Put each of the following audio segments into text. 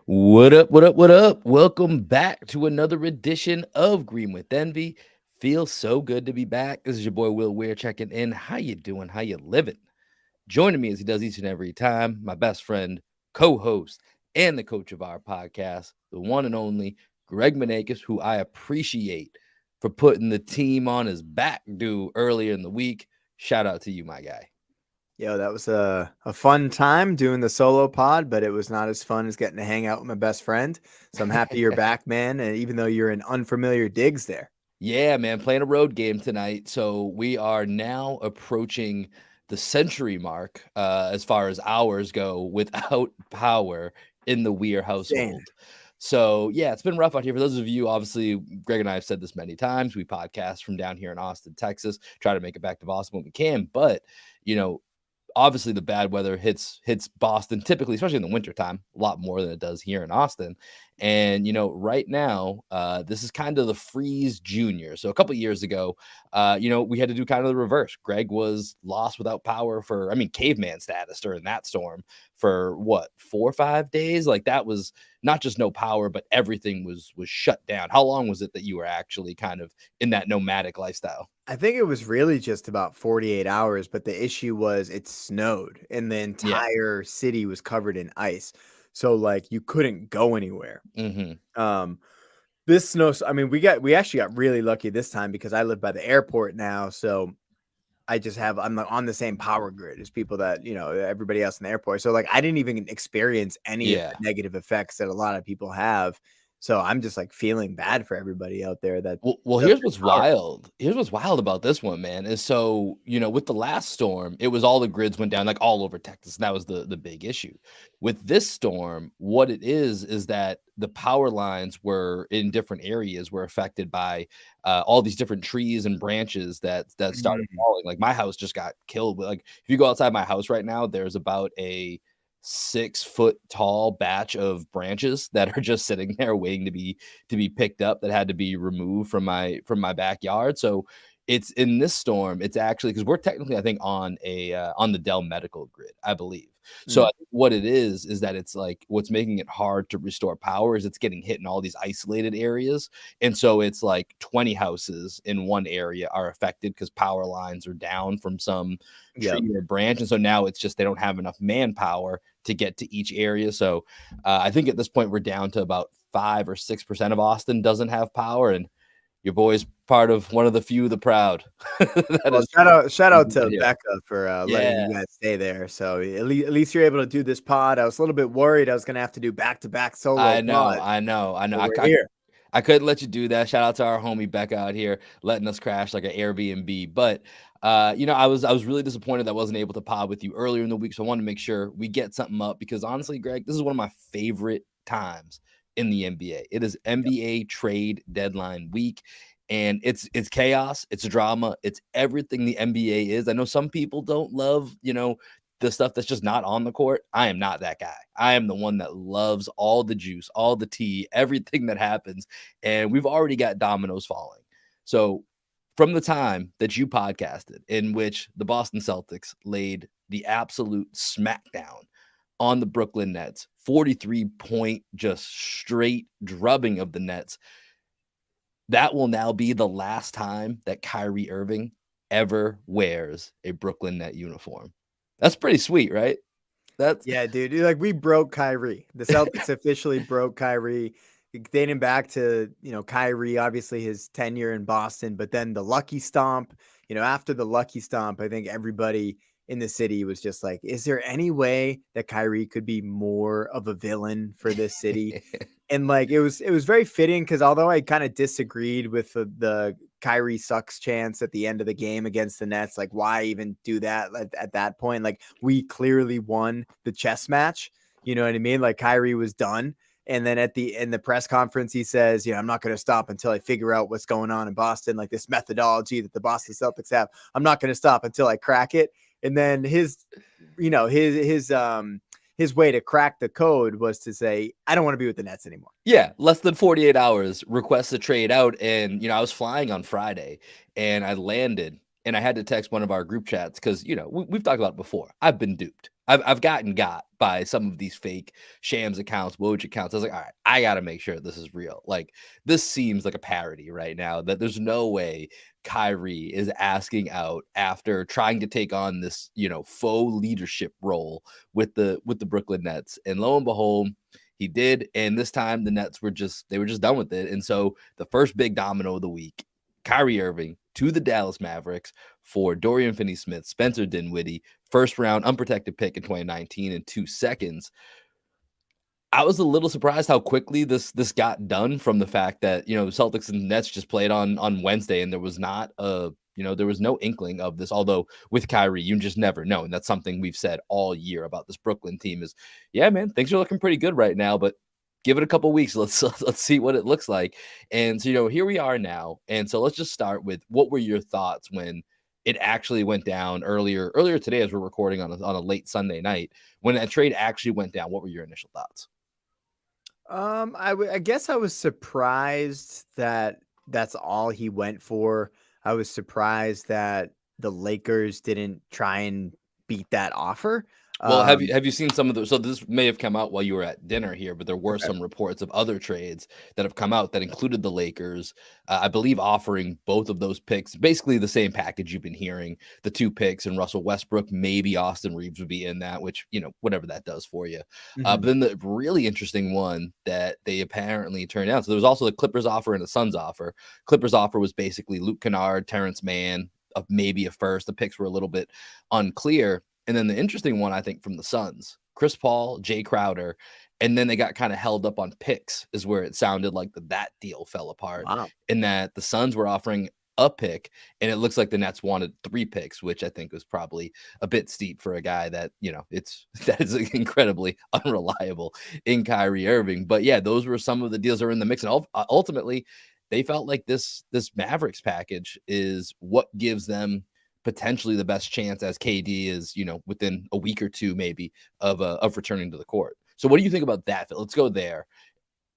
What up? What up? What up? Welcome back to another edition of Green with Envy. Feels so good to be back. This is your boy Will Weir checking in. How you doing? How you living? Joining me as he does each and every time, my best friend, co-host, and the coach of our podcast, the one and only Greg Manakis, who I appreciate for putting the team on his back due earlier in the week. Shout out to you, my guy. Yo, that was a fun time doing the solo pod, but it was not as fun as getting to hang out with my best friend. So I'm happy you're back, man. And even though you're in unfamiliar digs there. Yeah, man, playing a road game tonight. So we are now approaching the century mark as far as hours go without power in the Weir Insane. household. So yeah, it's been rough out here. For those of you, obviously, Greg and I have said this many times. We podcast from down here in Austin, Texas, try to make it back to Boston when we can. But obviously the bad weather hits Boston typically, especially in the wintertime, a lot more than it does here in Austin. And right now, this is kind of the freeze junior. So a couple of years ago, we had to do kind of the reverse. Greg was lost without power for, caveman status during that storm for what, 4 or 5 days? Like that was not just no power, but everything was shut down. How long was it that you were actually kind of in that nomadic lifestyle? I think it was really just about 48 hours, but the issue was it snowed and the Yeah. entire city was covered in ice. So like you couldn't go anywhere. Mm-hmm. This snow, I mean, we actually got really lucky this time because I live by the airport now. So I'm like on the same power grid as people that, everybody else in the airport. So like I didn't even experience any of Yeah. the negative effects that a lot of people have. So I'm just like feeling bad for everybody out there that Well, doesn't here's have what's power. wild. Here's what's wild about this one, man, is so, with the last storm, it was all the grids went down like all over Texas. And that was the big issue. With this storm, what it is that the power lines were in different areas were affected by all these different trees and branches that started Mm. falling. Like my house just got killed. Like if you go outside my house right now, there's about a 6-foot tall batch of branches that are just sitting there waiting to be picked up that had to be removed from my backyard. So it's in this storm. It's actually because we're technically, I think, on the Dell Medical grid, I believe. So Mm. I think what it is that it's like what's making it hard to restore power is it's getting hit in all these isolated areas, and so it's like 20 houses in one area are affected because power lines are down from some Yep. tree or branch, and so now it's just they don't have enough manpower to get to each area. So I think at this point we're down to about 5 or 6% of Austin doesn't have power, and your boy's part of one of the few, the proud. that Well, is shout out to here. Becca for letting Yeah, you guys stay there. So at least you're able to do this pod. I was a little bit worried I was gonna have to do back-to-back solo I know, pods, I know, I know. but I, we're I here. I couldn't let you do that. Shout out to our homie Becca out here letting us crash like an Airbnb. But I was really disappointed that I wasn't able to pod with you earlier in the week. So I wanted to make sure we get something up because honestly, Greg, this is one of my favorite times in the NBA. It is NBA trade deadline week. And it's chaos, it's drama, it's everything the NBA is. I know some people don't love, the stuff that's just not on the court. I am not that guy. I am the one that loves all the juice, all the tea, everything that happens. And we've already got dominoes falling. So, from the time that you podcasted, in which the Boston Celtics laid the absolute smackdown on the Brooklyn Nets, 43-point, just straight drubbing of the Nets, that will now be the last time that Kyrie Irving ever wears a Brooklyn Net uniform. That's pretty sweet, right? That's Yeah, dude. Like we broke Kyrie. The Celtics officially broke Kyrie, dating back to Kyrie, obviously his tenure in Boston, but then the Lucky Stomp. After the Lucky Stomp, I think everybody in the city was just like, "Is there any way that Kyrie could be more of a villain for this city?" And like it was very fitting because although I kind of disagreed with the Kyrie sucks chance at the end of the game against the Nets, like why even do that at that point? Like we clearly won the chess match. You know what I mean? Like Kyrie was done. And then in the press conference, he says, I'm not going to stop until I figure out what's going on in Boston, like this methodology that the Boston Celtics have. I'm not going to stop until I crack it. And then his way to crack the code was to say, I don't want to be with the Nets anymore. Yeah, less than 48 hours, request a trade out. And, I was flying on Friday and I landed and I had to text one of our group chats because, we've talked about it before. I've been duped. I've gotten got by some of these fake Shams accounts, Woj accounts. I was like, all right, I got to make sure this is real. Like, this seems like a parody right now, that there's no way Kyrie is asking out after trying to take on this, faux leadership role with the Brooklyn Nets. And lo and behold, he did. And this time the Nets were just done with it. And so the first big domino of the week, Kyrie Irving to the Dallas Mavericks for Dorian Finney-Smith, Spencer Dinwiddie, first round unprotected pick in 2019 in 2 seconds. I was a little surprised how quickly this got done, from the fact that, the Celtics and Nets just played on Wednesday, and there was not there was no inkling of this. Although with Kyrie, you just never know. And that's something we've said all year about this Brooklyn team is, yeah, man, things are looking pretty good right now, but give it a couple weeks. Let's see what it looks like. And so, here we are now. And so let's just start with, what were your thoughts when it actually went down earlier today, as we're recording on a late Sunday night, when that trade actually went down? What were your initial thoughts? I guess I was surprised that that's all he went for. I was surprised that the Lakers didn't try and beat that offer. Well, have you seen some of those? So this may have come out while you were at dinner here, but there were Okay. some reports of other trades that have come out that included the Lakers, I believe, offering both of those picks, basically the same package you've been hearing, the 2 picks and Russell Westbrook. Maybe Austin Reeves would be in that, which, whatever that does for you. But Mhm. then the really interesting one that they apparently turned down. So there was also the Clippers offer and the Suns offer. Clippers offer was basically Luke Kennard, Terrence Mann, of maybe a first. The picks were a little bit unclear. And then the interesting one, I think, from the Suns, Chris Paul, Jay Crowder, and then they got kind of held up on picks, is where it sounded like that deal fell apart, Wow. in that the Suns were offering a pick, and it looks like the Nets wanted 3 picks, which I think was probably a bit steep for a guy that, that is incredibly unreliable in Kyrie Irving. But yeah, those were some of the deals that are in the mix. And ultimately, they felt like this Mavericks package is what gives them potentially the best chance, as KD is, within a week or two maybe of returning to the court. So what do you think about that? Let's go there.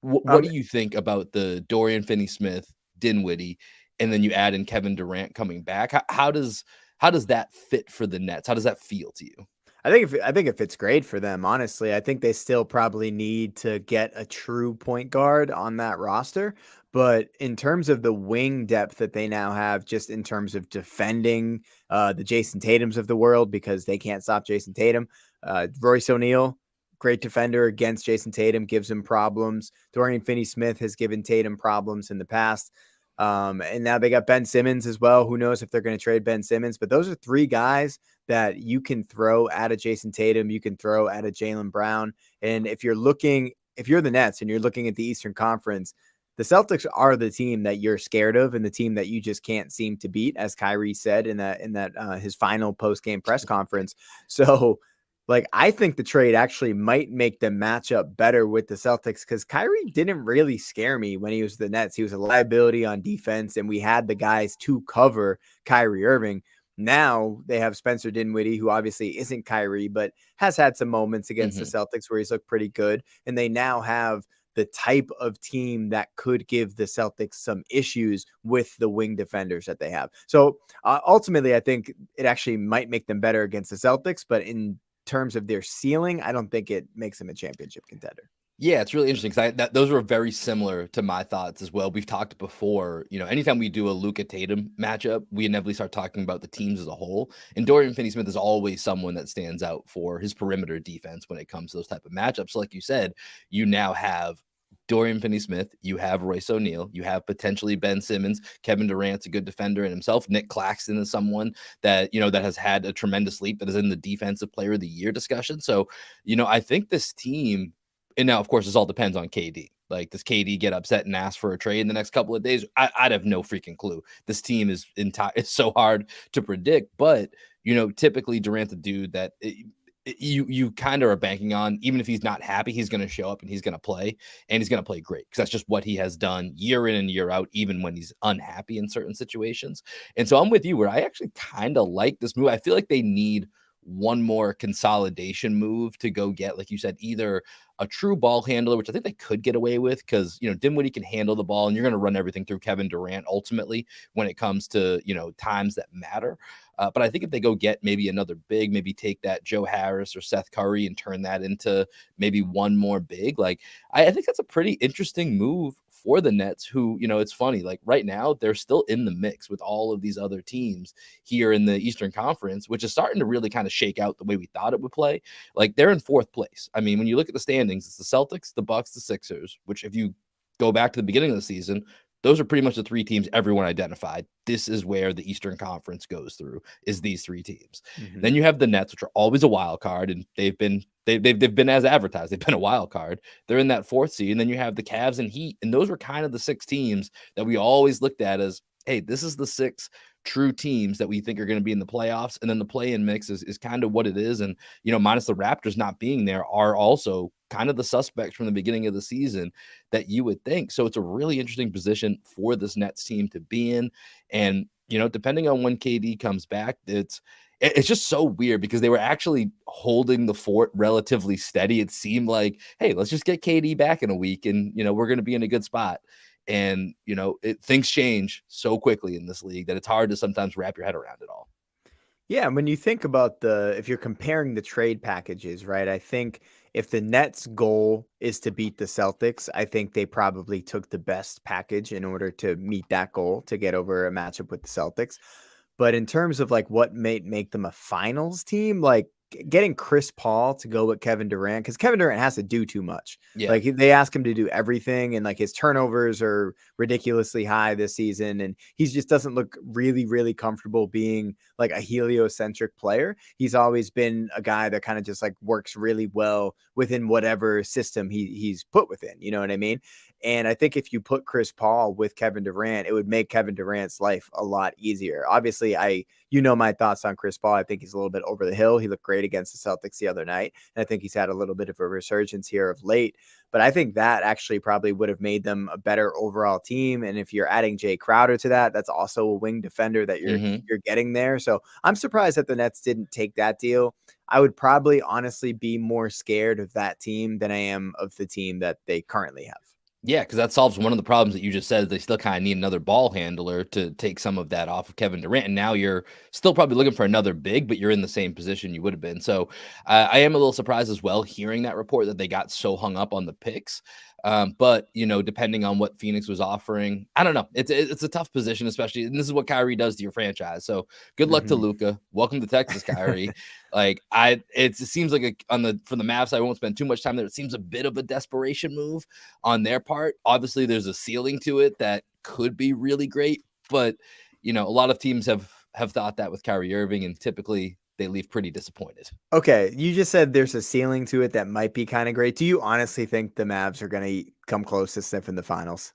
What Um, do you think about the Dorian Finney-Smith, Dinwiddie, and then you add in Kevin Durant coming back? How does that fit for the Nets? How does that feel to you? I think it fits great for them, honestly. I think they still probably need to get a true point guard on that roster. But in terms of the wing depth that they now have, just in terms of defending the Jason Tatums of the world, because they can't stop Jason Tatum. Royce O'Neal, great defender against Jason Tatum, gives him problems. Dorian Finney-Smith has given Tatum problems in the past. And now they got Ben Simmons as well. Who knows if they're going to trade Ben Simmons? But those are 3 guys that you can throw at a Jason Tatum, you can throw at a Jaylen Brown. And if you're the Nets and you're looking at the Eastern Conference, the Celtics are the team that you're scared of, and the team that you just can't seem to beat, as Kyrie said in that his final post game press conference. So, like, I think the trade actually might make them match up better with the Celtics, because Kyrie didn't really scare me when he was the Nets. He was a liability on defense, and we had the guys to cover Kyrie Irving. Now they have Spencer Dinwiddie, who obviously isn't Kyrie, but has had some moments against the Celtics where he's looked pretty good. And they now have the type of team that could give the Celtics some issues with the wing defenders that they have. So ultimately, I think it actually might make them better against the Celtics, but in terms of their ceiling, I don't think it makes them a championship contender. Yeah, it's really interesting, because those were very similar to my thoughts as well. We've talked before, anytime we do a Luka Tatum matchup, we inevitably start talking about the teams as a whole. And Dorian Finney-Smith is always someone that stands out for his perimeter defense when it comes to those type of matchups. So like you said, you now have Dorian Finney-Smith, you have Royce O'Neal, you have potentially Ben Simmons, Kevin Durant's a good defender in himself. Nick Claxton is someone that, that has had a tremendous leap, that is in the defensive player of the year discussion. So, I think this team, and now, of course, this all depends on KD. Like, does KD get upset and ask for a trade in the next couple of days? I'd have no freaking clue. This team is it's so hard to predict. But, typically Durant's a dude that you kind of are banking on. Even if he's not happy, he's going to show up and he's going to play, and he's going to play great, because that's just what he has done year in and year out, even when he's unhappy in certain situations. And so I'm with you, where I actually kind of like this move. I feel like they need one more consolidation move to go get, like you said, either a true ball handler, which I think they could get away with because, Dinwiddie can handle the ball and you're going to run everything through Kevin Durant ultimately when it comes to, times that matter. But I think if they go get maybe another big, maybe take that Joe Harris or Seth Curry and turn that into maybe one more big, like I think that's a pretty interesting move for the Nets, who, it's funny, like right now they're still in the mix with all of these other teams here in the Eastern Conference, which is starting to really kind of shake out the way we thought it would play. Like they're in fourth place. I mean, when you look at the standings, it's the Celtics, the Bucks, the Sixers, which if you go back to the beginning of the season, those are pretty much the three teams everyone identified. This is where the Eastern Conference goes through, is these three teams. Mhm. Then you have the Nets, which are always a wild card, and they've been as advertised. They've been a wild card. They're in that fourth seed. And then you have the Cavs and Heat, and those were kind of the six teams that we always looked at as, hey, this is the six true teams that we think are going to be in the playoffs. And then the play-in mix is kind of what it is. And, minus the Raptors not being there, are also kind of the suspects from the beginning of the season that you would think. So it's a really interesting position for this Nets team to be in. And, depending on when KD comes back, it's just so weird because they were actually holding the fort relatively steady. It seemed like, hey, let's just get KD back in a week and, we're going to be in a good spot. And, things change so quickly in this league that it's hard to sometimes wrap your head around it all. Yeah, when you think about if you're comparing the trade packages, right? I think if the Nets' goal is to beat the Celtics, I think they probably took the best package in order to meet that goal, to get over a matchup with the Celtics. But in terms of like what may make them a finals team, like getting Chris Paul to go with Kevin Durant, because Kevin Durant has to do too much. Yeah. Like they ask him to do everything, and like his turnovers are ridiculously high this season, and he just doesn't look really, really comfortable being like a heliocentric player. He's always been a guy that kind of just like works really well within whatever system he's put within. You know what I mean? And I think if you put Chris Paul with Kevin Durant, it would make Kevin Durant's life a lot easier. Obviously, my thoughts on Chris Paul. I think he's a little bit over the hill. He looked great against the Celtics the other night. And I think he's had a little bit of a resurgence here of late. But I think that actually probably would have made them a better overall team. And if you're adding Jay Crowder to that, that's also a wing defender that you're getting there. So I'm surprised that the Nets didn't take that deal. I would probably honestly be more scared of that team than I am of the team that they currently have. Yeah, because that solves one of the problems that you just said. They still kind of need another ball handler to take some of that off of Kevin Durant. And now you're still probably looking for another big, but you're in the same position you would have been. So I am a little surprised as well hearing that report that they got so hung up on the picks. But depending on what Phoenix was offering, I don't know. It's a tough position, especially, and this is what Kyrie does to your franchise. So good luck to Luka. Welcome to Texas, Kyrie. Like it seems like from the Mavs, I won't spend too much time there. It seems a bit of a desperation move on their part. Obviously, there's a ceiling to it that could be really great, but a lot of teams have thought that with Kyrie Irving, and typically they leave pretty disappointed. Okay, you just said there's a ceiling to it that might be kind of great. Do you honestly think the Mavs are going to come close to sniffing the finals?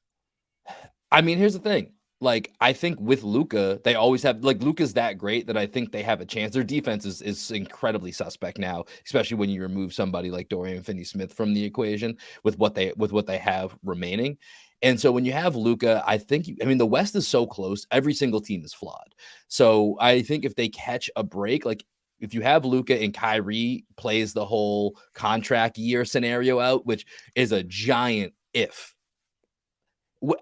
I mean, here's the thing. Like, I think with Luka, they always have, like, Luka's that great that I think they have a chance. Their defense is incredibly suspect now, especially when you remove somebody like Dorian Finney-Smith from the equation with what they have remaining. And so when you have Luka, I think the West is so close. Every single team is flawed. So I think if they catch a break, like if you have Luka and Kyrie plays the whole contract year scenario out, which is a giant if,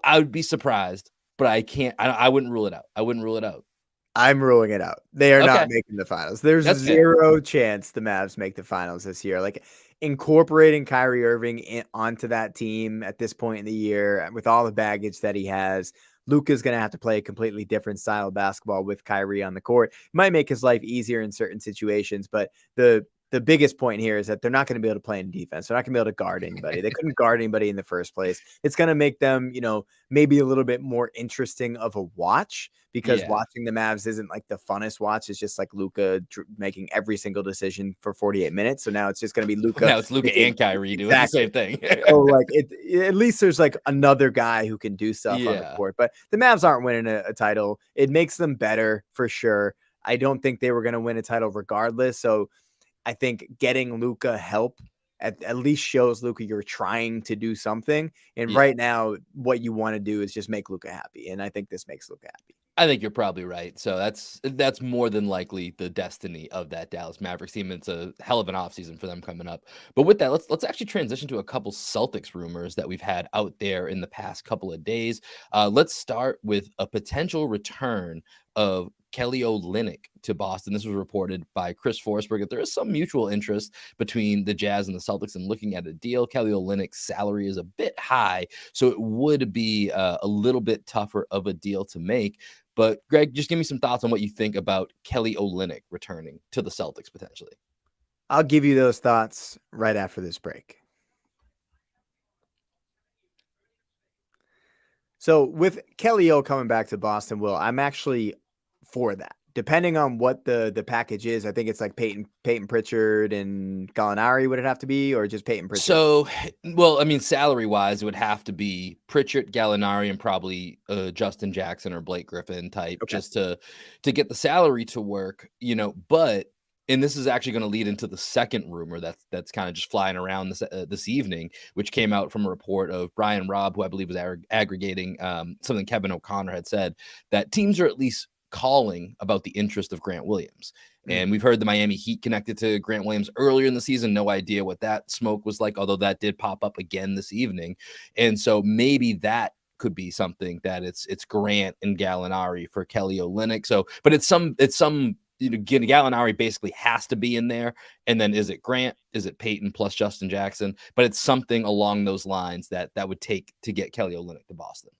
I would be surprised, but I wouldn't rule it out. I wouldn't rule it out. I'm ruling it out. They are not Okay. making the finals. There's That's zero chance the Mavs make the finals this year. Like incorporating Kyrie Irving onto that team at this point in the year with all the baggage that he has, Luka's going to have to play a completely different style of basketball with Kyrie on the court. It might make his life easier in certain situations, but the biggest point here is that they're not going to be able to play in defense. They're not going to be able to guard anybody. They couldn't guard anybody in the first place. It's going to make them, maybe a little bit more interesting of a watch, because watching the Mavs isn't like the funnest watch. It's just like Luka making every single decision for 48 minutes. So now it's just going to be Luka. Now it's Luka and Kyrie doing the same thing. So like at least there's like another guy who can do stuff on the court. But the Mavs aren't winning a title. It makes them better for sure. I don't think they were going to win a title regardless. So I think getting Luka help at least shows Luka you're trying to do something. And right now, what you want to do is just make Luka happy. And I think this makes Luka happy. I think you're probably right. So that's more than likely the destiny of that Dallas Mavericks team. It's a hell of an offseason for them coming up. But with that, let's actually transition to a couple Celtics rumors that we've had out there in the past couple of days. Let's start with a potential return of Kelly Olynyk to Boston. This was reported by Chris Forsberg that there is some mutual interest between the Jazz and the Celtics in looking at a deal. Kelly Olynyk's salary is a bit high, so it would be a little bit tougher of a deal to make. But Greg, just give me some thoughts on what you think about Kelly Olynyk returning to the Celtics potentially. I'll give you those thoughts right after this break. So with Kelly O coming back to Boston, Will, I'm actually for that. Depending on what the package is, I think it's like Peyton Pritchard and Gallinari, would it have to be, or just Peyton Pritchard? So, well, I mean, salary wise, it would have to be Pritchard, Gallinari, and probably Justin Jackson or Blake Griffin type, Okay. just to get the salary to work, But and this is actually going to lead into the second rumor that's kind of just flying around this evening, which came out from a report of Brian Robb, who I believe was aggregating something Kevin O'Connor had said, that teams are at least calling about the interest of Grant Williams. And we've heard the Miami Heat connected to Grant Williams earlier in the season. No idea what that smoke was like, although that did pop up again this evening. And so maybe that could be something that it's Grant and Gallinari for Kelly Olynyk. So, but it's some Gallinari basically has to be in there. And then is it Grant? Is it Peyton plus Justin Jackson? But it's something along those lines that would take to get Kelly Olynyk to Boston.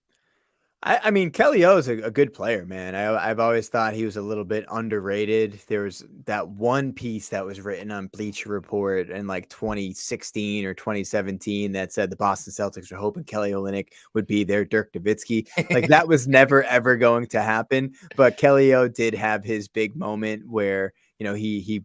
I mean, Kelly O is a good player, man. I've always thought he was a little bit underrated. There was that one piece that was written on Bleacher Report in like 2016 or 2017 that said the Boston Celtics were hoping Kelly Olynyk would be their Dirk Nowitzki. Like that was never, ever going to happen. But Kelly O did have his big moment where, he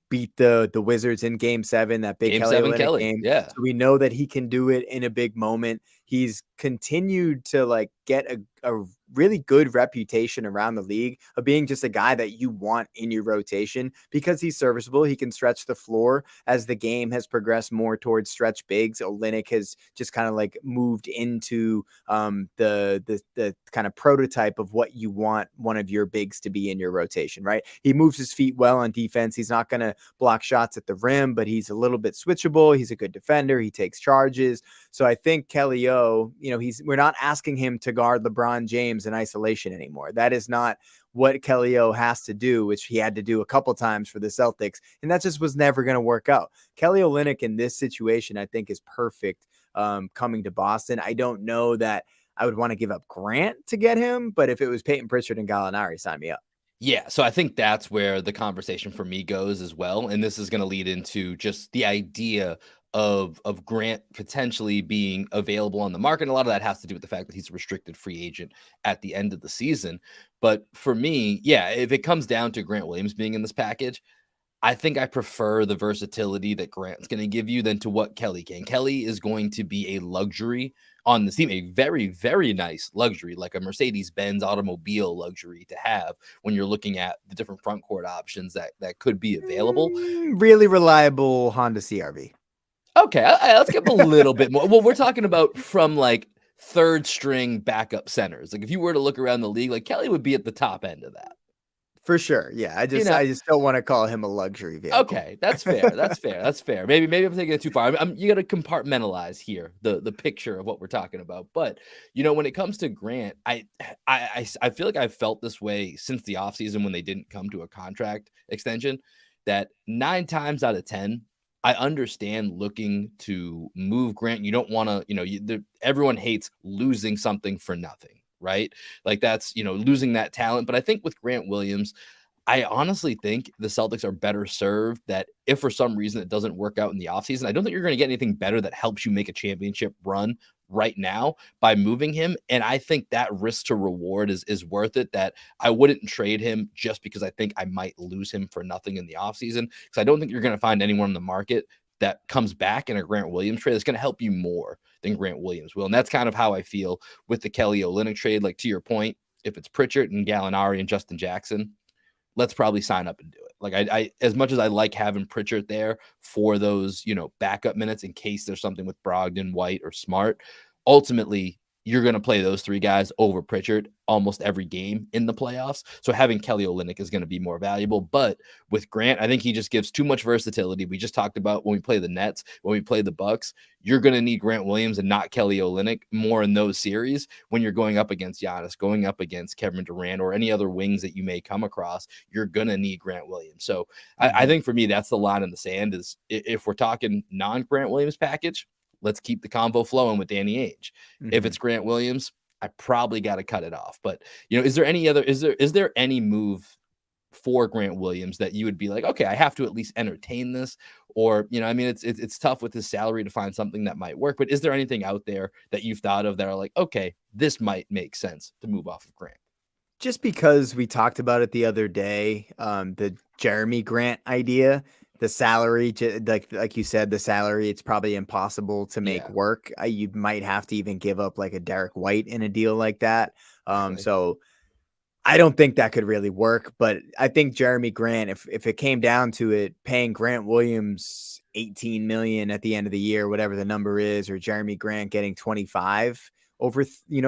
beat the Wizards in Game 7, that big Kelly Olynyk game. Yeah. So we know that he can do it in a big moment. He's continued to like get a really good reputation around the league of being just a guy that you want in your rotation because he's serviceable. He can stretch the floor. As the game has progressed more towards stretch bigs, Olynyk has just kind of like moved into the kind of prototype of what you want one of your bigs to be in your rotation, right? He moves his feet well on defense. He's not going to block shots at the rim, but he's a little bit switchable. He's a good defender. He takes charges. So I think Kelly O, we're not asking him to guard LeBron James in isolation anymore. That is not what Kelly O has to do, which he had to do a couple times for the Celtics. And that just was never going to work out. Kelly Olynyk in this situation, I think, is perfect coming to Boston. I don't know that I would want to give up Grant to get him, but if it was Peyton Pritchard and Gallinari, sign me up. Yeah, so I think that's where the conversation for me goes as well. And this is going to lead into just the idea of Grant potentially being available on the market. And a lot of that has to do with the fact that he's a restricted free agent at the end of the season. But for me, yeah, if it comes down to Grant Williams being in this package, I think I prefer the versatility that Grant's going to give you than to what Kelly can. Kelly is going to be a luxury on the team, a very, very nice luxury, like a Mercedes-Benz automobile luxury to have when you're looking at the different front court options that could be available. Really reliable Honda CRV. Okay, let's give a little bit more. Well, we're talking about from like third string backup centers. Like if you were to look around the league, like Kelly would be at the top end of that. For sure. Yeah. I just don't want to call him a luxury vehicle. Okay. That's fair. That's fair. Maybe I'm taking it too far. You got to compartmentalize here the picture of what we're talking about. But when it comes to Grant, I feel like I've felt this way since the offseason when they didn't come to a contract extension, that 9 times out of 10, I understand looking to move Grant. You don't want to, everyone hates losing something for nothing. Right? Like that's, losing that talent. But I think with Grant Williams, I honestly think the Celtics are better served that if for some reason it doesn't work out in the offseason, I don't think you're going to get anything better that helps you make a championship run right now by moving him. And I think that risk to reward is worth it, that I wouldn't trade him just because I think I might lose him for nothing in the offseason. Because I don't think you're going to find anyone in the market that comes back in a Grant Williams trade that's going to help you more than Grant Williams will. And that's kind of how I feel with the Kelly Olynyk trade. Like to your point, if it's Pritchard and Gallinari and Justin Jackson, let's probably sign up and do it. Like I as much as I like having Pritchard there for those, backup minutes in case there's something with Brogdon, White, or Smart, ultimately you're going to play those three guys over Pritchard almost every game in the playoffs. So having Kelly Olynyk is going to be more valuable. But with Grant, I think he just gives too much versatility. We just talked about when we play the Nets, when we play the Bucks, you're going to need Grant Williams and not Kelly Olynyk more in those series when you're going up against Giannis, going up against Kevin Durant, or any other wings that you may come across. You're going to need Grant Williams. So I think for me, that's the line in the sand is if we're talking non-Grant Williams package, let's keep the convo flowing with Danny Ainge. If it's Grant Williams, I probably got to cut it off. But is there any move for Grant Williams that you would be like, okay, I have to at least entertain this? Or, it's tough with his salary to find something that might work. But is there anything out there that you've thought of that are like, okay, this might make sense to move off of Grant? Just because we talked about it the other day, the Jeremy Grant idea, the salary, like you said, the salary, it's probably impossible to make work. You might have to even give up like a Derek White in a deal like that. So I don't think that could really work. But I think Jeremy Grant, if it came down to it, paying Grant Williams $18 million at the end of the year, whatever the number is, or Jeremy Grant getting 25 over,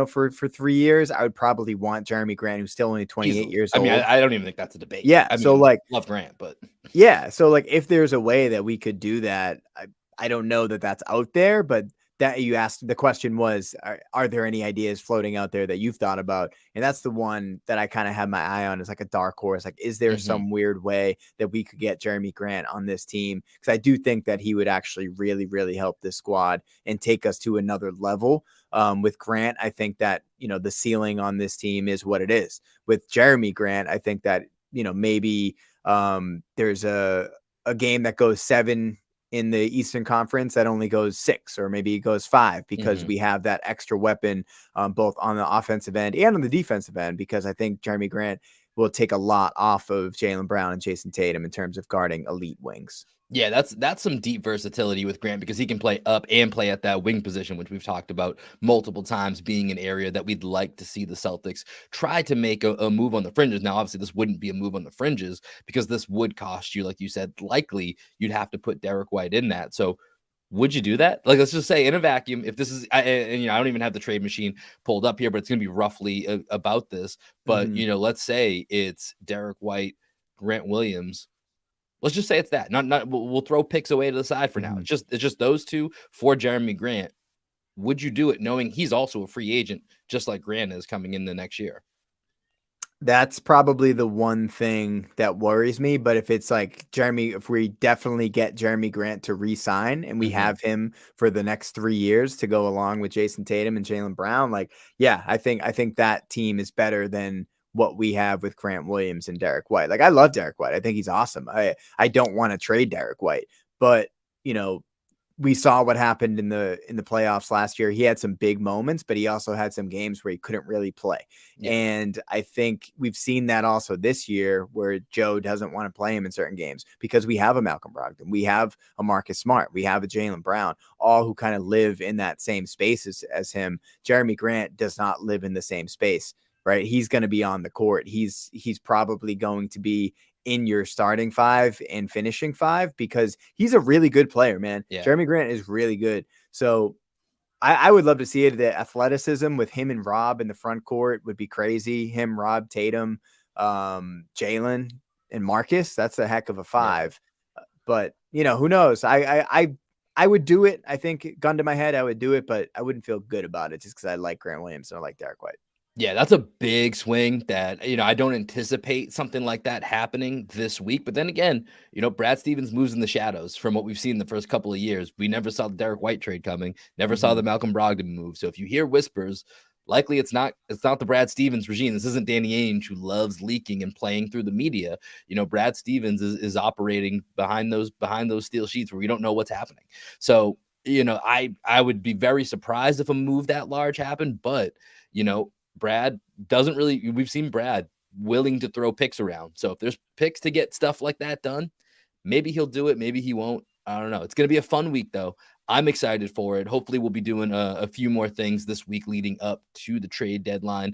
for 3 years, I would probably want Jeremy Grant, who's still only 28 years old. I don't even think that's a debate. Yeah. Love Grant, but yeah. So like, if there's a way that we could do that, I don't know that that's out there, but that you asked, the question was, are there any ideas floating out there that you've thought about? And that's the one that I kind of have my eye on, is like a dark horse. Like, is there some weird way that we could get Jeremy Grant on this team? Because I do think that he would actually really, really help this squad and take us to another level. With Grant, I think that, the ceiling on this team is what it is. With Jeremy Grant, I think that, maybe there's a game that goes 7 in the Eastern Conference that only goes 6, or maybe it goes 5, because we have that extra weapon, both on the offensive end and on the defensive end, because I think Jeremy Grant will take a lot off of Jaylen Brown and Jason Tatum in terms of guarding elite wings. Yeah, that's some deep versatility with Grant, because he can play up and play at that wing position, which we've talked about multiple times being an area that we'd like to see the Celtics try to make a move on the fringes. Now, obviously, this wouldn't be a move on the fringes, because this would cost you, like you said, likely you'd have to put Derek White in that. So would you do that? Like, let's just say in a vacuum, if this is, I don't even have the trade machine pulled up here, but it's going to be roughly about this. But, let's say it's Derek White, Grant Williams. Let's just say it's that. We'll throw picks away to the side for now. It's just those two for Jeremy Grant. Would you do it knowing he's also a free agent, just like Grant is coming in the next year? That's probably the one thing that worries me. But if it's like if we definitely get Jeremy Grant to re-sign and we have him for the next 3 years to go along with Jason Tatum and Jaylen Brown, like, yeah, I think that team is better than what we have with Grant Williams and Derek White. Like, I love Derek White. I think he's awesome. I don't want to trade Derek White, but we saw what happened in the playoffs last year. He had some big moments, but he also had some games where he couldn't really play. Yeah. And I think we've seen that also this year, where Joe doesn't want to play him in certain games, because we have a Malcolm Brogdon, we have a Marcus Smart, we have a Jaylen Brown, all who kind of live in that same space as him. Jeremy Grant does not live in the same space. Right. He's going to be on the court. He's probably going to be in your starting 5 and finishing 5, because he's a really good player, man. Yeah. Jeremy Grant is really good. So I would love to see it. The athleticism with him and Rob in the front court would be crazy. Him, Rob, Tatum, Jaylen, and Marcus. That's a heck of a 5. Yeah. But, who knows? I would do it. I think, gun to my head, I would do it, but I wouldn't feel good about it just because I like Grant Williams and I like Derek White. Yeah, that's a big swing that, I don't anticipate something like that happening this week. But then again, Brad Stevens moves in the shadows from what we've seen the first couple of years. We never saw the Derek White trade coming, never saw the Malcolm Brogdon move. So if you hear whispers, likely it's not the Brad Stevens regime. This isn't Danny Ainge, who loves leaking and playing through the media. Brad Stevens is operating behind those steel sheets where we don't know what's happening. So, I would be very surprised if a move that large happened, but, Brad doesn't really, we've seen Brad willing to throw picks around. So if there's picks to get stuff like that done, maybe he'll do it. Maybe he won't. I don't know. It's going to be a fun week, though. I'm excited for it. Hopefully we'll be doing a few more things this week leading up to the trade deadline,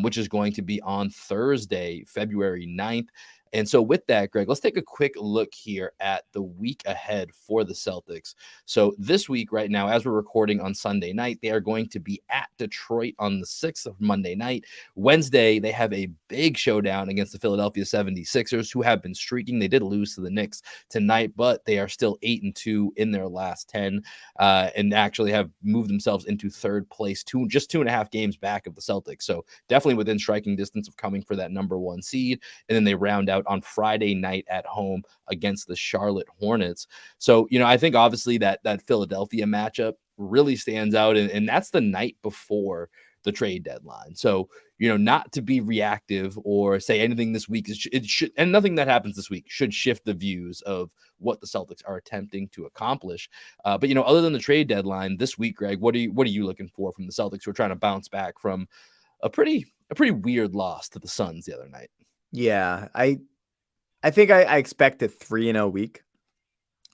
which is going to be on Thursday, February 9th. And so with that, Greg, let's take a quick look here at the week ahead for the Celtics. So this week right now, as we're recording on Sunday night, they are going to be at Detroit on the 6th of Monday night. Wednesday, they have a big showdown against the Philadelphia 76ers, who have been streaking. They did lose to the Knicks tonight, but they are still 8-2 in their last 10, and actually have moved themselves into third place, just 2.5 games back of the Celtics. So definitely within striking distance of coming for that number 1 seed. And then they round out on Friday night at home against the Charlotte Hornets. So, I think obviously that Philadelphia matchup really stands out, and that's the night before the trade deadline. So, not to be reactive or say anything this week, it should, and nothing that happens this week should shift the views of what the Celtics are attempting to accomplish. But other than the trade deadline this week, Greg, what are you looking for from the Celtics who are trying to bounce back from a pretty weird loss to the Suns the other night? Yeah, I think I expect a 3-0 week.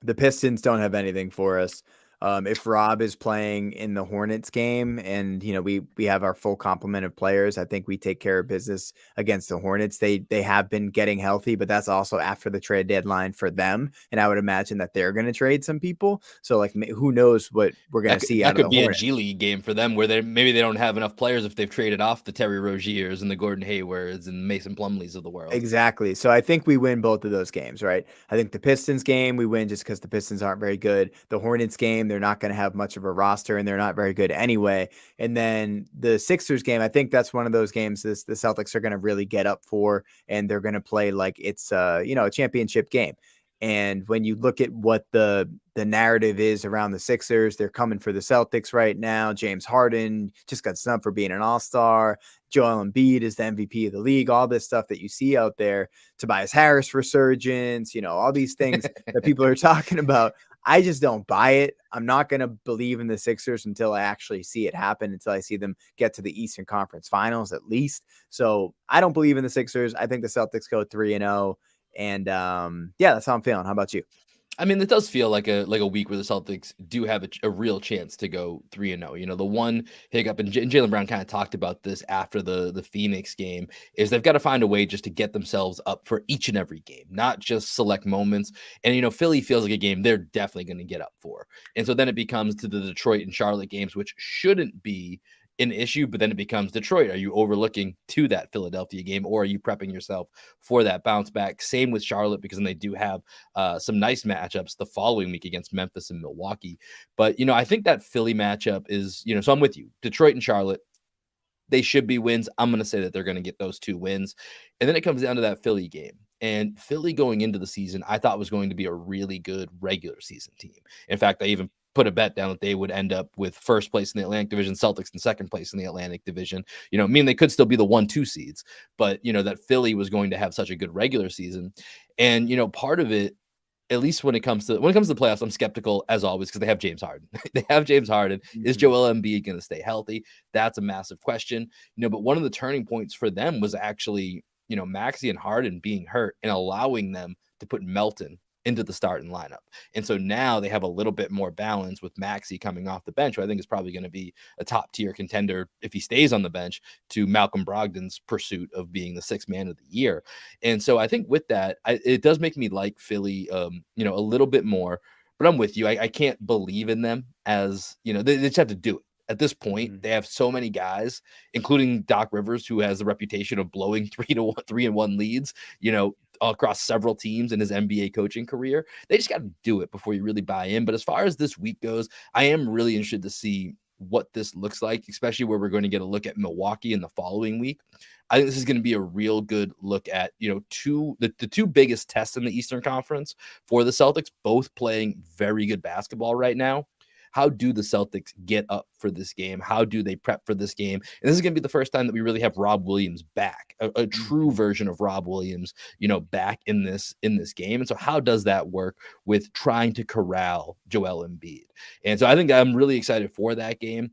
The Pistons don't have anything for us. If Rob is playing in the Hornets game and, we have our full complement of players, I think we take care of business against the Hornets. They have been getting healthy, but that's also after the trade deadline for them. And I would imagine that they're going to trade some people. So who knows what we're going to see out of the Hornets. That could be a G League game for them where maybe they don't have enough players if they've traded off the Terry Roziers and the Gordon Haywards and Mason Plumlees of the world. Exactly. So I think we win both of those games, right? I think the Pistons game, we win just because the Pistons aren't very good. The Hornets game, they're not going to have much of a roster and they're not very good anyway. And then the Sixers game, I think that's one of those games the Celtics are going to really get up for, and they're going to play like it's a championship game. And when you look at what the narrative is around the Sixers, they're coming for the Celtics right now. James Harden just got snubbed for being an all-star. Joel Embiid is the MVP of the league. All this stuff that you see out there. Tobias Harris resurgence, all these things that people are talking about. I just don't buy it. I'm not going to believe in the Sixers until I actually see it happen, until I see them get to the Eastern Conference Finals at least. So I don't believe in the Sixers. I think the Celtics go 3-0. And that's how I'm feeling. How about you? I mean, it does feel like a week where the Celtics do have a real chance to go 3-0. The one hiccup, and Jaylen Brown kind of talked about this after the Phoenix game, is they've got to find a way just to get themselves up for each and every game, not just select moments. And, Philly feels like a game they're definitely going to get up for. And so then it becomes to the Detroit and Charlotte games, which shouldn't be an issue, but then it becomes Detroit. Are you overlooking to that Philadelphia game, or are you prepping yourself for that bounce back? Same with Charlotte, because then they do have some nice matchups the following week against Memphis and Milwaukee. But, I think that Philly matchup is, so I'm with you. Detroit and Charlotte, they should be wins. I'm going to say that they're going to get those 2 wins. And then it comes down to that Philly game. And Philly going into the season, I thought was going to be a really good regular season team. In fact, I even put a bet down that they would end up with first place in the Atlantic Division, Celtics in second place in the Atlantic Division. They could still be the 1-2 seeds, but that Philly was going to have such a good regular season. And part of it, at least when it comes to the playoffs, I'm skeptical as always because they have James Harden. They have James Harden. Mm-hmm. Is Joel Embiid going to stay healthy? That's a massive question. But one of the turning points for them was actually, Maxey and Harden being hurt and allowing them to put Melton into the starting lineup. And so now they have a little bit more balance with Maxey coming off the bench, who I think is probably going to be a top tier contender if he stays on the bench to Malcolm Brogdon's pursuit of being the 6th man of the year. And so I think with that, it does make me like Philly, a little bit more, but I'm with you. I can't believe in them as, they just have to do it. At this point, they have so many guys, including Doc Rivers, who has the reputation of blowing 3-1 leads, across several teams in his NBA coaching career. They just got to do it before you really buy in. But as far as this week goes, I am really interested to see what this looks like, especially where we're going to get a look at Milwaukee in the following week. I think this is going to be a real good look at, the 2 biggest tests in the Eastern Conference for the Celtics, both playing very good basketball right now. How do the Celtics get up for this game? How do they prep for this game? And this is going to be the first time that we really have Rob Williams back, a true version of Rob Williams, back in this game. And so how does that work with trying to corral Joel Embiid? And so I think I'm really excited for that game.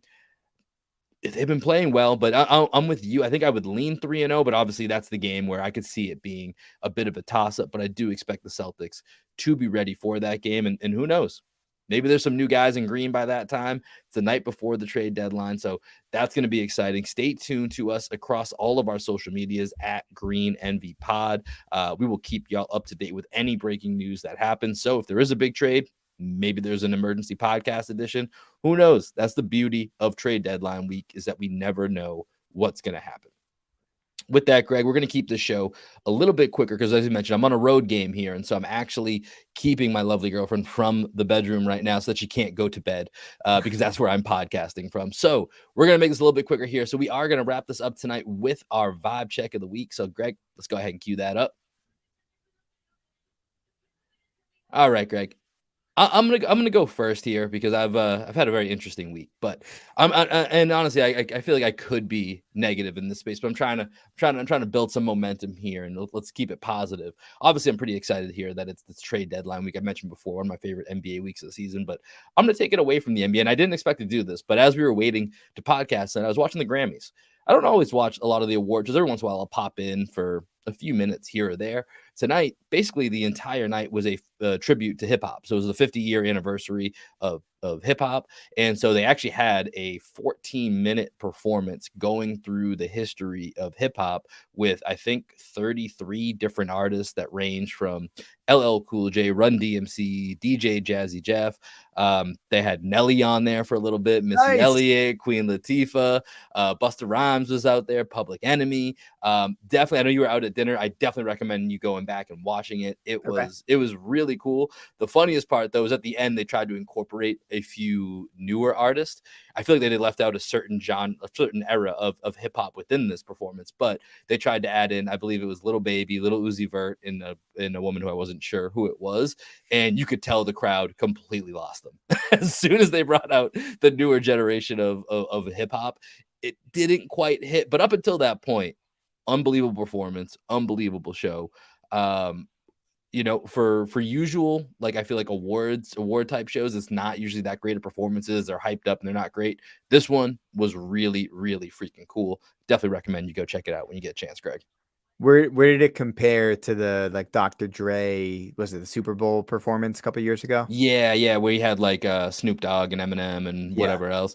They've been playing well, but I'm with you. I think I would lean 3-0, but obviously that's the game where I could see it being a bit of a toss-up. But I do expect the Celtics to be ready for that game. And who knows? Maybe there's some new guys in green by that time. It's the night before the trade deadline. So that's going to be exciting. Stay tuned to us across all of our social medias at Green Envy Pod. We will keep y'all up to date with any breaking news that happens. So if there is a big trade, maybe there's an emergency podcast edition. Who knows? That's the beauty of trade deadline week, is that we never know what's going to happen. With that, Greg, we're going to keep this show a little bit quicker because, as you mentioned, I'm on a road game here. And so I'm actually keeping my lovely girlfriend from the bedroom right now so that she can't go to bed because that's where I'm podcasting from. So we're going to make this a little bit quicker here. So we are going to wrap this up tonight with our vibe check of the week. So, Greg, let's go ahead and cue that up. All right, Greg. I'm gonna go first here because I've had a very interesting week, but and honestly, I feel like I could be negative in this space, but I'm trying to build some momentum here, and let's keep it positive. Obviously, I'm pretty excited here that it's this trade deadline week. I mentioned before, one of my favorite NBA weeks of the season, but I'm gonna take it away from the NBA, and I didn't expect to do this, but as we were waiting to podcast, and I was watching the Grammys. I don't always watch a lot of the awards. Just every once in a while, I'll pop in for a few minutes here or there. Tonight, basically the entire night was a tribute to hip hop. So it was the 50-year anniversary of hip hop. And so they actually had a 14-minute performance going through the history of hip hop with, I think, 33 different artists that range from LL Cool J, Run DMC, DJ Jazzy Jeff. They had Nelly on there for a little bit, Missy Elliott, Queen Latifah, Busta Rhymes was out there, Public Enemy. Definitely, I know you were out at dinner. I definitely recommend you going back and watching it. It was really cool. The funniest part, though, was at the end they tried to incorporate a few newer artists. I feel like they left out a certain genre, a certain era of hip hop within this performance, but they tried to add in, I believe it was Lil Baby, Lil Uzi Vert, and a woman who I wasn't sure who it was, and you could tell the crowd completely lost them as soon as they brought out the newer generation of hip hop. It didn't quite hit, but up until that point, unbelievable performance, unbelievable show. For usual, like, I feel like award type shows, it's not usually that great of performances. They're hyped up and they're not great. This one was really, really freaking cool. Definitely recommend you go check it out when you get a chance, Greg. Where did it compare to the Dr. Dre, was it the Super Bowl performance a couple years ago? Yeah, where you had like Snoop Dogg and Eminem and whatever else.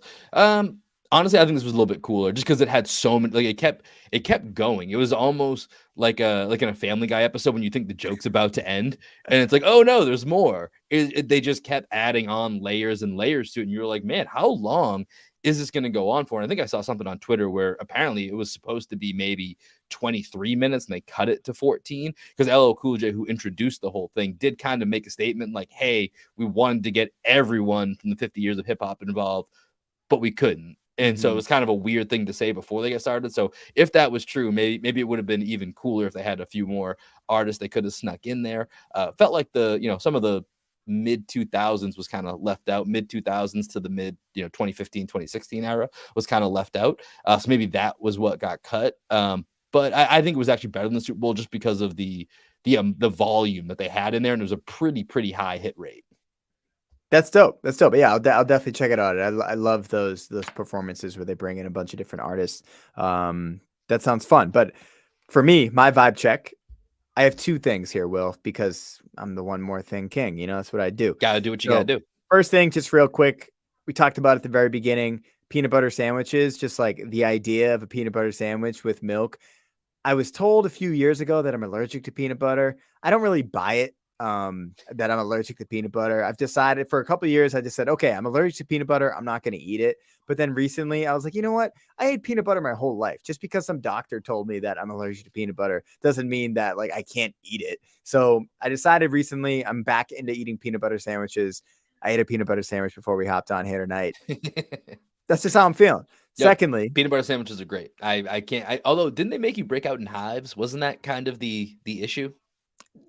Honestly, I think this was a little bit cooler just because it had so many, like, it kept going. It was almost like in a Family Guy episode when you think the joke's about to end and it's like, oh no, there's more. They just kept adding on layers and layers to it, and you're like, man, how long is this going to go on for? And I think I saw something on Twitter where apparently it was supposed to be maybe 23 minutes and they cut it to 14 because LL Cool J, who introduced the whole thing, did kind of make a statement like, hey, we wanted to get everyone from the 50 years of hip hop involved, but we couldn't. And so it was kind of a weird thing to say before they get started. So if that was true, maybe it would have been even cooler if they had a few more artists they could have snuck in there. Felt like some of the mid 2000s was kind of left out. Mid 2000s to the mid 2015 2016 era was kind of left out. So maybe that was what got cut. But I think it was actually better than the Super Bowl just because of the volume that they had in there, and it was a pretty high hit rate. That's dope. Yeah, I'll definitely check it out. I love those performances where they bring in a bunch of different artists. That sounds fun. But for me, my vibe check, I have two things here, Will, because I'm the one more thing king. That's what I do. Gotta do what you gotta do. First thing, just real quick, we talked about at the very beginning, peanut butter sandwiches, just like the idea of a peanut butter sandwich with milk. I was told a few years ago that I'm allergic to peanut butter. I don't really buy it. That I'm allergic to peanut butter. I've decided for a couple of years, I just said, okay, I'm allergic to peanut butter. I'm not going to eat it. But then recently I was like, you know what? I ate peanut butter my whole life. Just because some doctor told me that I'm allergic to peanut butter doesn't mean that like I can't eat it. So I decided recently I'm back into eating peanut butter sandwiches. I ate a peanut butter sandwich before we hopped on here tonight. That's just how I'm feeling. Yep. Secondly, peanut butter sandwiches are great. Although didn't they make you break out in hives? Wasn't that kind of the issue?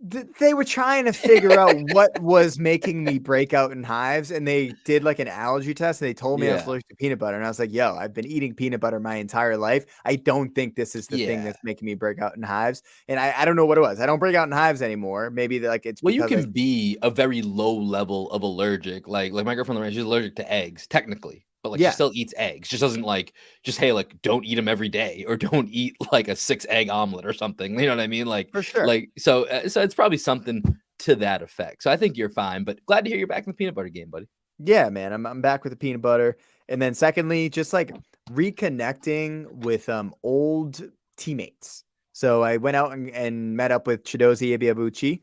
They were trying to figure out what was making me break out in hives, and they did like an allergy test, and they told me I was allergic to peanut butter, and I was like, yo, I've been eating peanut butter my entire life. I don't think this is the thing that's making me break out in hives, and I don't know what it was. I don't break out in hives anymore. Maybe like it's you can be a very low level of allergic, like my girlfriend, she's allergic to eggs technically. But like she still eats eggs. Just doesn't don't eat them every day, or don't eat like a 6-egg omelet or something. You know what I mean? Like, for sure. Like so it's probably something to that effect. So I think you're fine, but glad to hear you're back in the peanut butter game, buddy. Yeah, man, I'm back with the peanut butter. And then secondly, just like reconnecting with old teammates. So I went out and met up with Chidozie Ibiabuchi,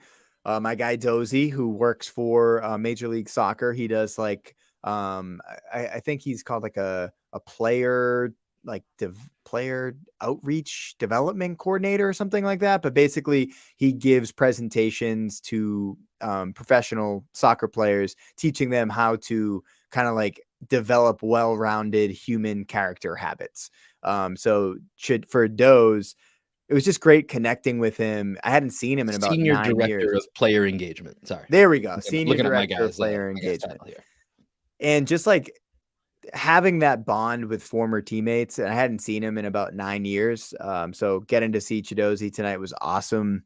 my guy Dozy, who works for Major League Soccer. He does like I think he's called like a player like player outreach development coordinator or something like that. But basically, he gives presentations to professional soccer players, teaching them how to kind of like develop well-rounded human character habits. So for Doze, it was just great connecting with him. I hadn't seen him in about Senior 9 director years. of player engagement. Sorry. There we go. Senior Looking at my director of guys, player my guys engagement. title here. And just like having that bond with former teammates, and I hadn't seen him in about 9 years. So getting to see Chidozie tonight was awesome.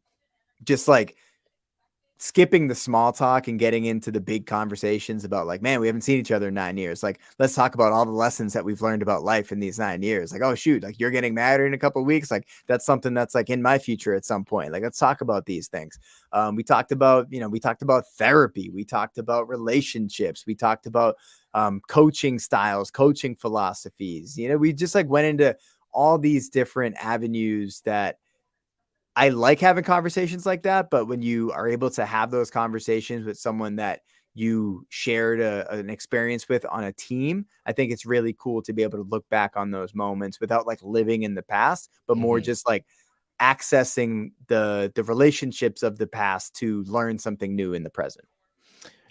Just like skipping the small talk and getting into the big conversations about like, man, we haven't seen each other in 9 years. Like, let's talk about all the lessons that we've learned about life in these 9 years. Like, oh shoot, like you're getting married in a couple of weeks. Like that's something that's like in my future at some point. Like, let's talk about these things. We talked about therapy. We talked about relationships. We talked about coaching styles, coaching philosophies. We just like went into all these different avenues that I like having conversations like that, but when you are able to have those conversations with someone that you shared an experience with on a team, I think it's really cool to be able to look back on those moments without like living in the past, but more just like accessing the relationships of the past to learn something new in the present.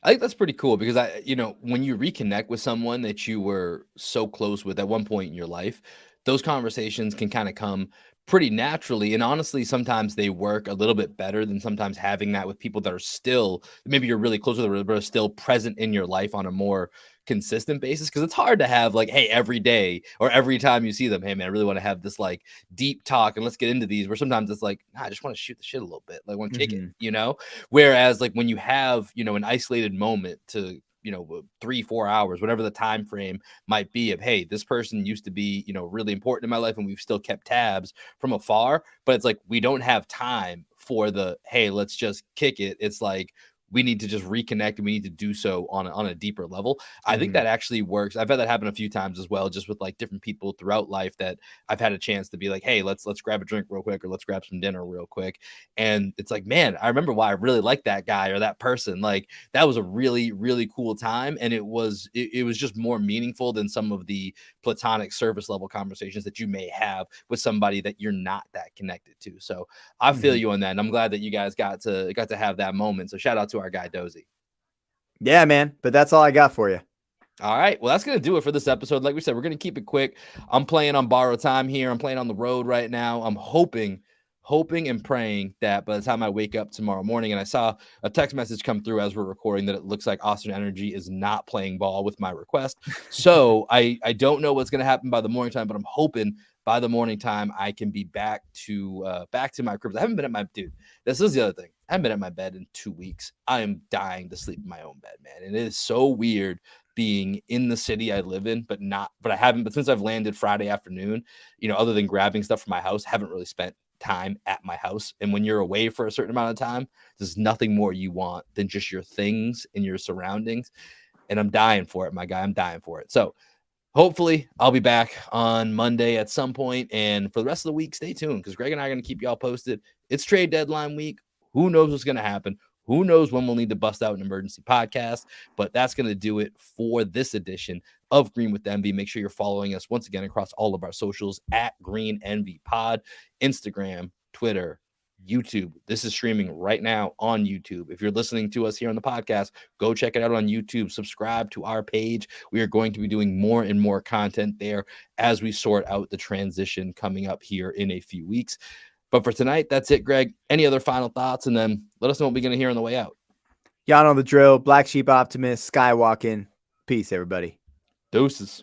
I think that's pretty cool because when you reconnect with someone that you were so close with at one point in your life, those conversations can kind of come pretty naturally. And honestly, sometimes they work a little bit better than sometimes having that with people that are still, maybe you're really close with, but are still present in your life on a more consistent basis. Cause it's hard to have like, hey, every day or every time you see them, hey man, I really want to have this like deep talk and let's get into these, where sometimes it's like, nah, I just want to shoot the shit a little bit. Like want to kick it, Whereas like when you have, an isolated moment to, 3-4 hours, whatever the time frame might be of, hey, this person used to be, really important in my life and we've still kept tabs from afar, but it's like we don't have time for the, hey, let's just kick it. It's like we need to just reconnect and we need to do so on a deeper level. I think that actually works. I've had that happen a few times as well, just with like different people throughout life that I've had a chance to be like, hey, let's grab a drink real quick, or let's grab some dinner real quick. And it's like, man, I remember why I really liked that guy or that person. Like that was a really, really cool time. And it was just more meaningful than some of the platonic surface level conversations that you may have with somebody that you're not that connected to. So I feel you on that. And I'm glad that you guys got to have that moment. So shout out to our guy Dozy. Yeah, man. But that's all I got for you. All right. Well, that's going to do it for this episode. Like we said, we're going to keep it quick. I'm playing on borrowed time here. I'm playing on the road right now. I'm hoping and praying that by the time I wake up tomorrow morning, and I saw a text message come through as we're recording that it looks like Austin Energy is not playing ball with my request. So I don't know what's going to happen by the morning time, but I'm hoping by the morning time I can be back to my crib. I haven't been at my dude. This is the other thing. I haven't been at my bed in 2 weeks. I am dying to sleep in my own bed, man. And it is so weird being in the city I live in, but I haven't, but since I've landed Friday afternoon, other than grabbing stuff from my house, haven't really spent time at my house. And when you're away for a certain amount of time, there's nothing more you want than just your things and your surroundings. And I'm dying for it, my guy. I'm dying for it. So hopefully I'll be back on Monday at some point. And for the rest of the week, stay tuned because Greg and I are going to keep y'all posted. It's trade deadline week. Who knows what's going to happen? Who knows when we'll need to bust out an emergency podcast, but that's going to do it for this edition of Green with Envy. Make sure you're following us once again across all of our socials at Green Envy Pod, Instagram, Twitter, YouTube. This is streaming right now on YouTube. If you're listening to us here on the podcast, go check it out on YouTube. Subscribe to our page. We are going to be doing more and more content there as we sort out the transition coming up here in a few weeks. But for tonight, that's it, Greg. Any other final thoughts? And then let us know what we're going to hear on the way out. Y'all know the drill. Black Sheep Optimist, Skywalking. Peace, everybody. Deuces.